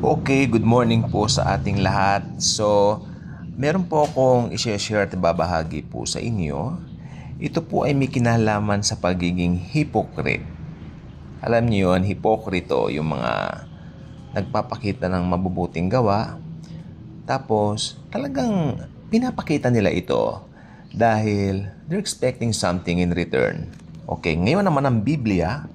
Okay, good morning po sa ating lahat. So, meron po akong i-share at babahagi po sa inyo. Ito po ay may kinalaman sa pagiging hypocrite. Alam niyo yun, hipokrito, yung mga nagpapakita ng mabubuting gawa. Tapos, talagang pinapakita nila ito dahil they're expecting something in return. Okay, ngayon naman ang Biblia,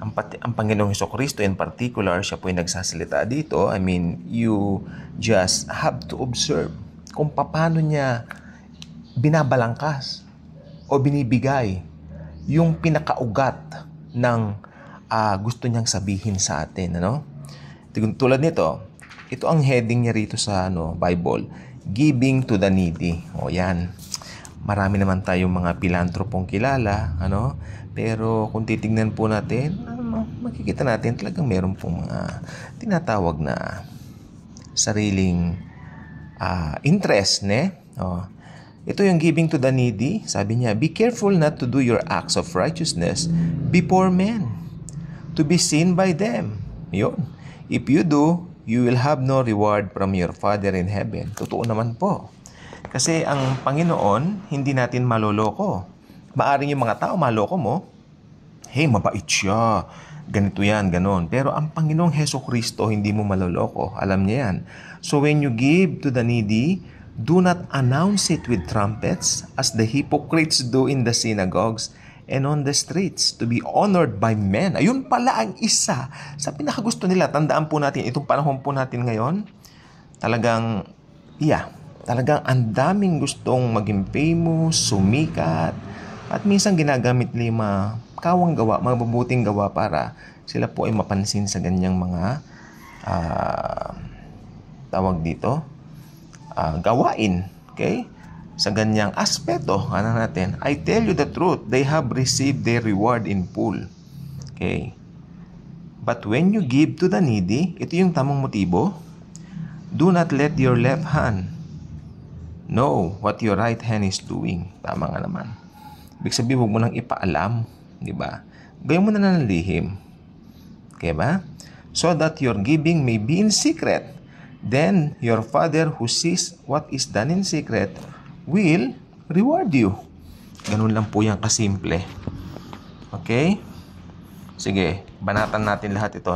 ang Panginoong Hesukristo in particular, siya po yung nagsasalita dito. I mean, you just have to observe kung paano niya binabalangkas o binibigay yung pinakaugat ng gusto niyang sabihin sa atin. Tulad nito, ito ang heading niya rito sa Bible, Giving to the Needy. O yan, marami naman tayong mga pilantropong kilala, pero kung titignan po natin, makikita natin talagang meron pong mga tinatawag na sariling interest, Ito yung giving to the needy. Sabi niya, be careful not to do your acts of righteousness before men, to be seen by them. Yun. If you do, you will have no reward from your Father in heaven. Totoo naman po. Kasi ang Panginoon, hindi natin maloloko. Maaring yung mga tao maloko mo, hey, mabait siya, ganito yan, ganon. Pero ang Panginoong Hesukristo, hindi mo maloloko. Alam niya yan. So when you give to the needy, do not announce it with trumpets, as the hypocrites do in the synagogues and on the streets, to be honored by men. Ayun pala ang isa sa pinakagusto nila. Tandaan po natin, itong panahon po natin ngayon, talagang ang daming gustong maging famous, sumikat, at minsan ginagamit nila yung mga kawang gawa, mga mabubuting gawa para sila po ay mapansin sa ganyang mga gawain. Okay? Sa ganyang aspeto, natin, I tell you the truth, they have received their reward in full. Okay? But when you give to the needy, ito yung tamang motibo, do not let your left hand know what your right hand is doing. Tama nga naman. Ibig sabihin, huwag mo nang ipaalam. Di ba? Gawin mo na ng lihim. Okay ba? So that your giving may be in secret. Then, your Father who sees what is done in secret will reward you. Ganun lang po yan kasimple. Okay? Sige, banatan natin lahat ito,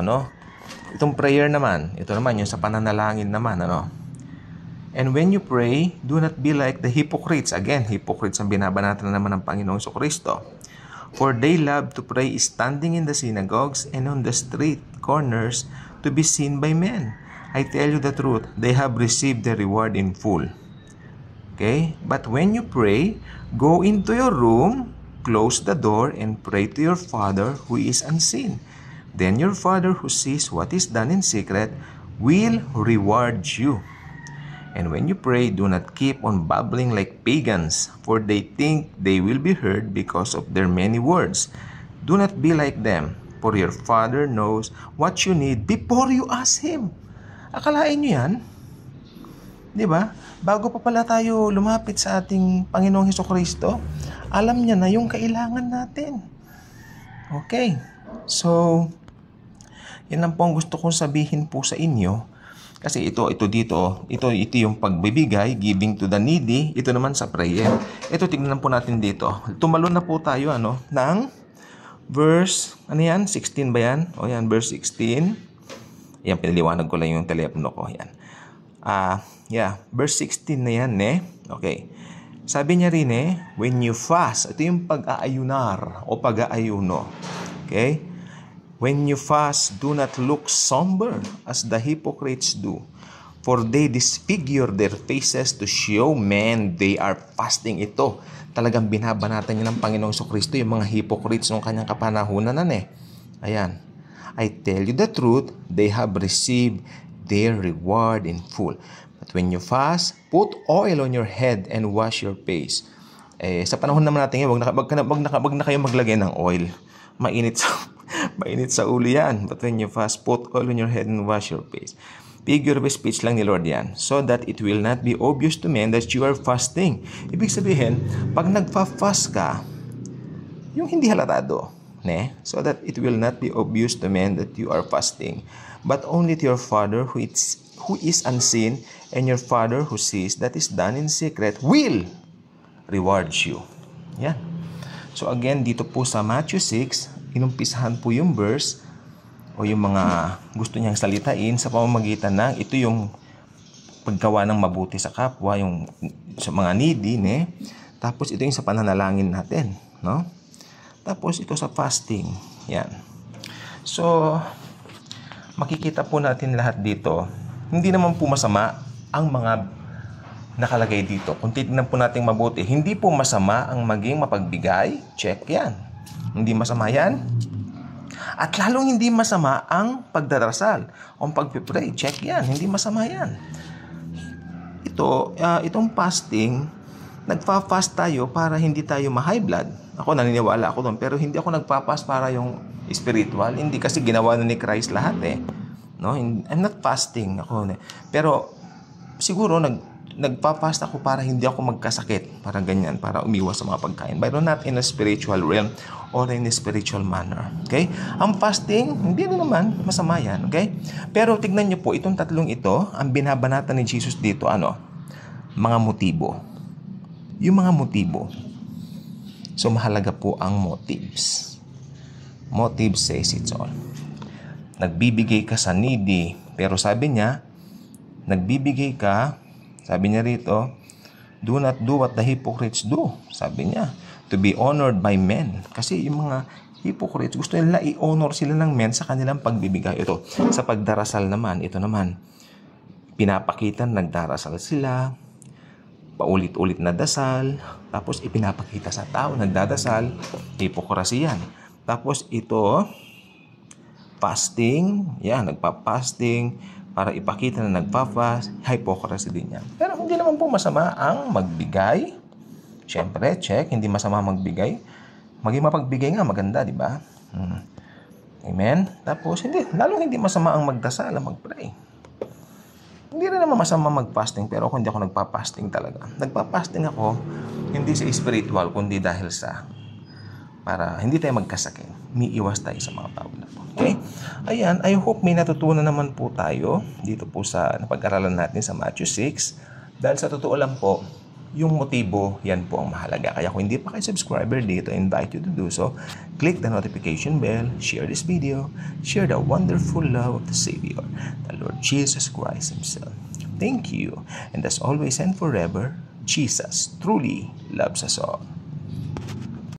Itong prayer naman, ito naman yung sa pananalangin naman, And when you pray, do not be like the hypocrites. Again, hypocrites ang binabanatan naman ng Panginoong Hesukristo. For they love to pray standing in the synagogues and on the street corners to be seen by men. I tell you the truth, they have received their reward in full. Okay? But when you pray, go into your room, close the door, and pray to your Father who is unseen. Then your Father who sees what is done in secret will reward you. And when you pray, do not keep on babbling like pagans, for they think they will be heard because of their many words. Do not be like them, for your Father knows what you need before you ask Him. Akalain nyo yan? Di ba? Bago pa pala tayo lumapit sa ating Panginoong Hesukristo, alam niya na yung kailangan natin. Okay. So, yan lang po ang gusto kong sabihin po sa inyo. Kasi ito yung pagbibigay, giving to the needy. Ito naman sa prayer. Ito, tignan po natin dito. Tumalon na po tayo, ng verse, 16 ba yan? O yan, verse 16. Yan, pinaliwanag ko lang yung telepono ko. Yan. Verse 16 na yan, Okay. Sabi niya rin, when you fast, ito yung pag-aayunar o pag-aayuno. Okay? When you fast, do not look somber as the hypocrites do, for they disfigure their faces to show men they are fasting. Ito, talagang binabanatan niya ng Panginoong Hesukristo yung mga hypocrites ng kanyang kapanahunan. Ayan. I tell you the truth, they have received their reward in full. But when you fast, put oil on your head and wash your face. Sa panahon naman natin ngayon, wag na kayo maglagay ng oil. Mainit sa ulo yan. But when you fast, put oil on your head and wash your face. Figure of speech lang ni Lord yan. So that it will not be obvious to men that you are fasting. Ibig sabihin, pag nagfa-fast ka, yung hindi halatado. so that it will not be obvious to men that you are fasting, but only to your Father who is unseen, and your Father who sees that is done in secret will reward you. Yan. So again, dito po sa Matthew 6, inumpisahan po yung verse o yung mga gusto niyang salitain sa pamamagitan ng ito yung paggawa ng mabuti sa kapwa, yung sa mga needy, Tapos ito yung sa pananalangin natin, no? Tapos ito sa fasting. Yan. So, makikita po natin lahat dito. Hindi naman po masama ang mga nakalagay dito. Kung titignan po natin mabuti, hindi po masama ang maging mapagbigay. Check yan. Hindi masama yan. At lalong hindi masama ang pagdarasal o pagpipray. Check yan. Hindi masama yan. Itong fasting, nagpa-fast tayo para hindi tayo ma-high blood. Ako, naniniwala ako doon. Pero hindi ako nagpa-fast para yung spiritual. Hindi, kasi ginawa na ni Christ lahat No? I'm not fasting. Pero siguro nagpa-fast ako para hindi ako magkasakit. Para ganyan. Para umiwas sa mga pagkain. But not in a spiritual realm or in a spiritual manner. Okay? Ang fasting, hindi rin naman masama yan. Okay? Pero tignan nyo po, itong tatlong ito, ang binabanatan ni Jesus dito, mga motibo. Yung mga motibo. So, mahalaga po ang motives. Motives says it all. Nagbibigay ka sa needy. Pero sabi niya, nagbibigay ka, sabi niya rito, do not do what the hypocrites do. Sabi niya, to be honored by men. Kasi yung mga hypocrites, gusto nila i-honor sila ng men sa kanilang pagbibigay. Ito, sa pagdarasal naman, ito naman, pinapakita nagdarasal sila, paulit-ulit na dasal, tapos ipinapakita sa tao, nagdadasal, hypocrisy yan. Tapos ito, fasting, nagpa-fasting, para ipakita na nagpa-fast, hypocrisy din yan. Pero hindi naman po masama ang magbigay. Siyempre, check, hindi masama magbigay. Maging mapagbigay nga, maganda, di ba? Amen? Tapos, lalong hindi masama ang magdasal, mag-pray. Hindi rin naman masama mag-fasting, pero ako hindi ako nagpa-fasting talaga. Nagpa-fasting ako, hindi sa spiritual, kundi dahil sa, para hindi tayo magkasakit. Umiiwas tayo sa mga tao na po. Okay? Ayan, I hope may natutunan naman po tayo dito po sa napag-aralan natin sa Matthew 6. Dahil sa totoo lang po, yung motibo, yan po ang mahalaga. Kaya kung hindi pa kayo subscriber dito, I invite you to do so. Click the notification bell, share this video, share the wonderful love of the Savior, the Lord Jesus Christ Himself. Thank you. And as always and forever, Jesus truly loves us all.